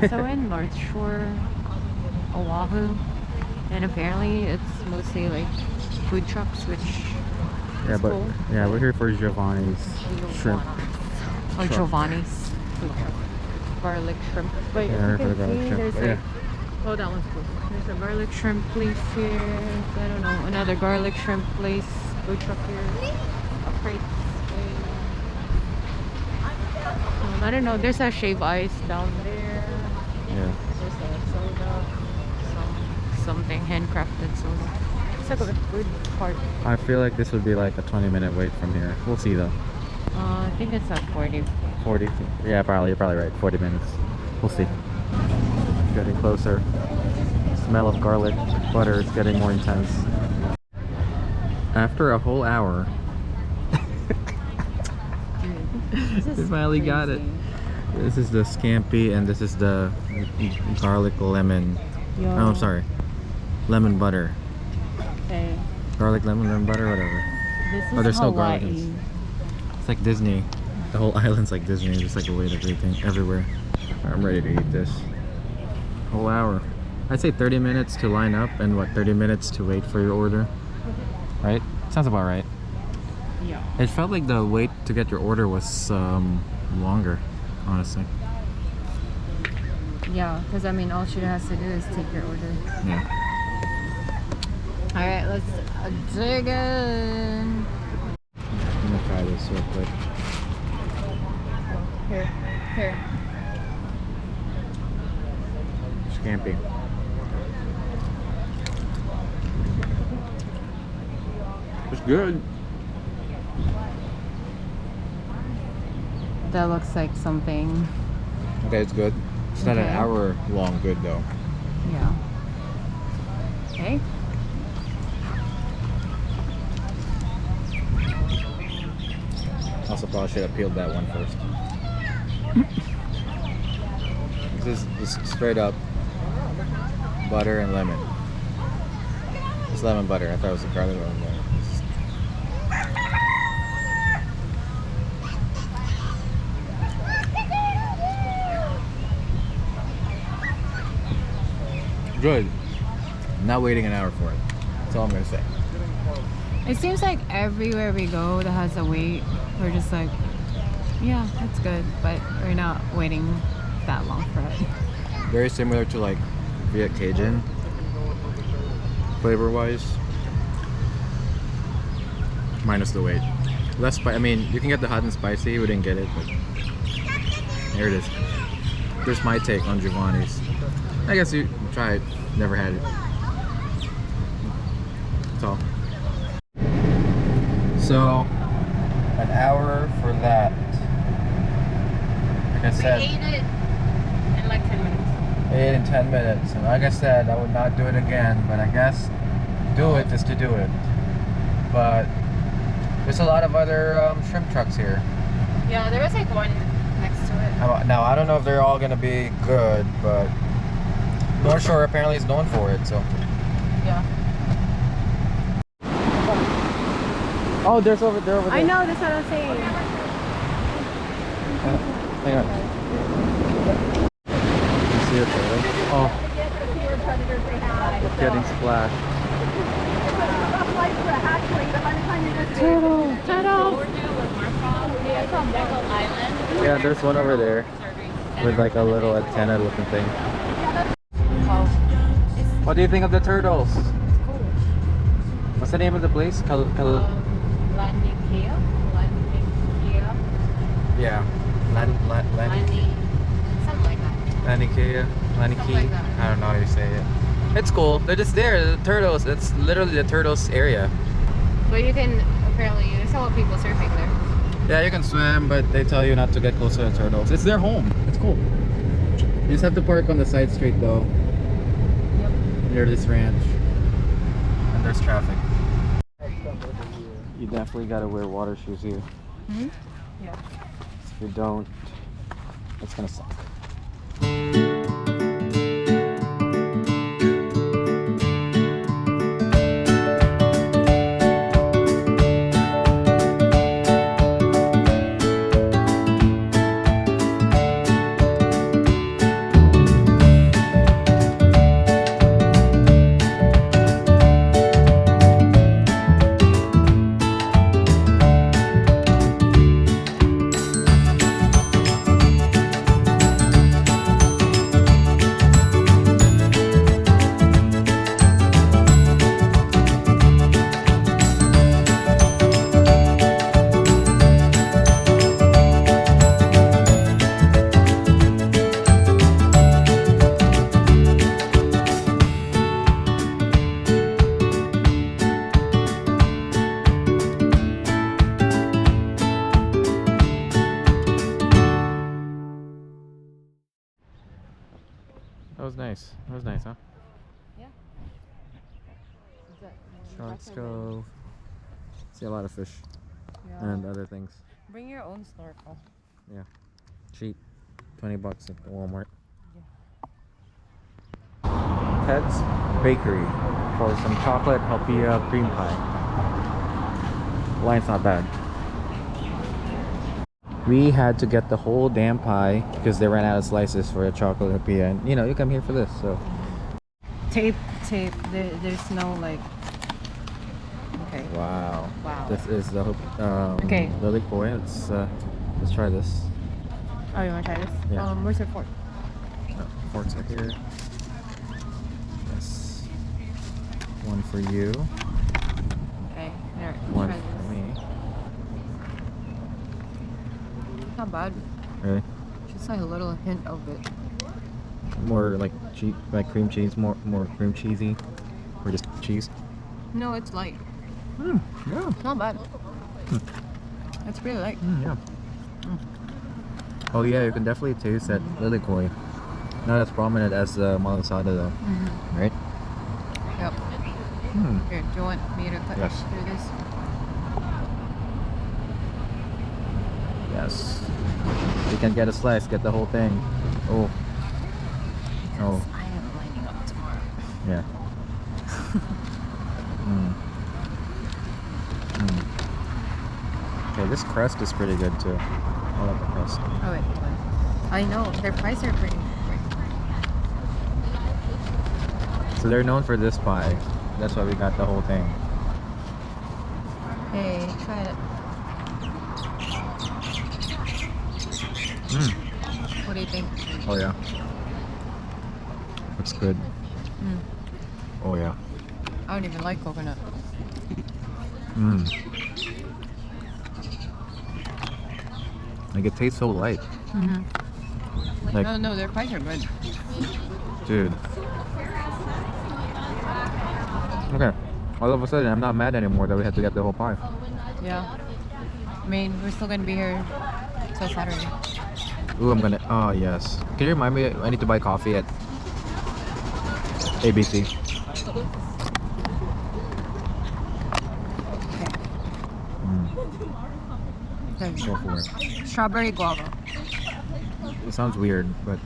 also in NorthShore, Oahu, and apparently it's mostly like food trucks, which Yeah, is but cool. yeah, we're here for Giovanni's shrimp. Or truck. Giovanni's food truck. Garlic shrimp. But Yeah, if we're you for the can garlic see, shrimp. there's But like, yeah, oh, that one's cool. There's a garlic shrimp place here. I don't know, another garlic shrimp place, food truck here. A crate. I don't know. There's a shave ice down there. yeah. There's a soda. Something handcrafted soda. It's like a food cart. I feel like this would be like a 20-minute wait from here. We'll see though. I think it's at 40. 40? Yeah, probably. You're probably right. 40 minutes. We'll see. Getting closer. Smell of garlic butter is getting more intense. After a whole hour, we finally got it. This is the scampi and this is the garlic lemon. Yo. Oh, I'm sorry. Lemon butter. Okay. Garlic lemon butter, whatever. This is Oh, there's no Hawaii. garlic. It's like Disney. The whole island's like Disney. There's like a way to everything everywhere. I'm ready to eat this. Whole hour. I'd say 30 minutes to line up and what, 30 minutes to wait for your order. Right? Sounds about right. Yeah. It felt like the wait to get your order was longer, honestly. Yeah, because I mean, all she has to do is take your order. Yeah. Alright, let's dig in. I'm gonna try this real quick. Here. Scampi. It's good. That looks like something. Okay, it's good. It's not an Okay. hour long good though. Yeah. Okay. Also probably should have peeled that one first. This is straight up butter and lemon. It's lemon butter. I thought it was a garlic lemon butter. Good. I'm not waiting an hour for it. That's all I'm gonna say. It seems like everywhere we go that has a wait, we're just like, yeah, that's good, but we're not waiting that long for it. Very similar to like Viet Cajun, flavor wise, minus the wait. Less I mean, you can get the hot and spicy. We didn't get it, but here it is. There's my take on Giovanni's. I guess you try it. Never had it. That's all. So, an hour for that. Like I said, We ate it in like 10 minutes. 8 and 10 minutes. And like I said, I would not do it again, but I guess do it just to do it. But there's a lot of other shrimp trucks here. Yeah, there was like one next to it. Now, I don't know if they're all going to be good, but NorthShore apparently is known for it, so. Yeah. Oh, they're over there. I know, that's what I'm saying. Hang on. You see it there? Oh, getting splashed. Turtle! Yeah, there's one over there with like a little antenna looking thing. Wow. What do you think of the turtles? It's cool. What's the name of the place? Lanikea? Yeah. Something like that. Lanikea? Something like that. I don't know how you say it. It's cool. They're just there. The turtles. It's literally the turtles area. But you can, apparently, there's a lot of people surfing there. Yeah, you can swim, but they tell you not to get close to the turtles. It's their home. It's cool. You just have to park on the side street though. Yep. Near this ranch. And there's traffic. You definitely gotta wear water shoes here. Mm-hmm. Yeah. If you don't, it's gonna suck. That was nice. That was nice, huh? Yeah. Shark stove. See a lot of fish Yeah. and other things. Bring your own snorkel. Yeah. Cheap. $20 at the Walmart. Yeah. Ted's Bakery for some chocolate halpia cream pie. Line's not bad. We had to get the whole damn pie because they ran out of slices for a chocolate halpia, and you know you come here for this, so. Tape. There's no like. Okay. Wow. Wow. This is the Okay. lily koi. Let's try this. Oh, you want to try this? Yeah. Where's your fork? Forks are here. Yes. One for you. Okay. There. One Try for this. me. Not bad. Really? Just like a little hint of it. More like cream cheese. More cream cheesy, or just cheese. No, it's light. Yeah. It's not bad. It's really light. Yeah. Oh yeah, you can definitely taste that lily koi. Not as prominent as the malasada though, right? Yep. Here, do you want me to cut Yes. through this? Yes. You can get a slice, get the whole thing. Oh. Oh. I am lining up tomorrow. Yeah. Okay, this crust is pretty good too. I like the crust. Oh wait, hold on. I know their prices are pretty. So they're known for this pie. That's why we got the whole thing. Hey, try it. What do you think? Oh yeah. Looks good. Oh yeah. I don't even like coconut. Like it tastes so light. Like, No, their pies are good. dude. Okay. All of a sudden, I'm not mad anymore that we had to get the whole pie. Yeah. I mean, we're still gonna be here till Saturday. Ooh, I'm gonna. Oh yes. Can you remind me? I need to buy coffee at ABC. Okay. Go for it. Strawberry guava. It sounds weird, but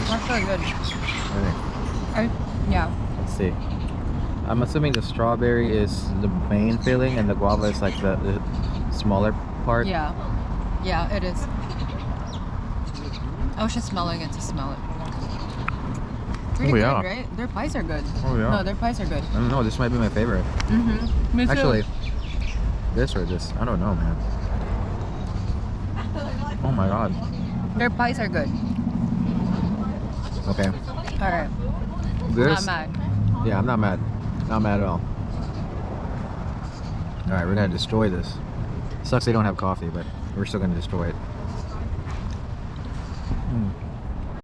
That's really good. really, Yeah. let's see. I'm assuming the strawberry is the main filling, and the guava is like the smaller part. Yeah. Yeah, it is. I was just smelling it to smell it. Pretty good, yeah. right? Their pies are good. Oh yeah. No, their pies are good. I don't know. This might be my favorite. Me too. Actually, this or this. I don't know, man. Oh my god. Their pies are good. Okay. Alright. This. Not mad. Yeah, I'm not mad. Not mad at all. Alright, we're gonna destroy this. Sucks they don't have coffee, but we're still gonna destroy it.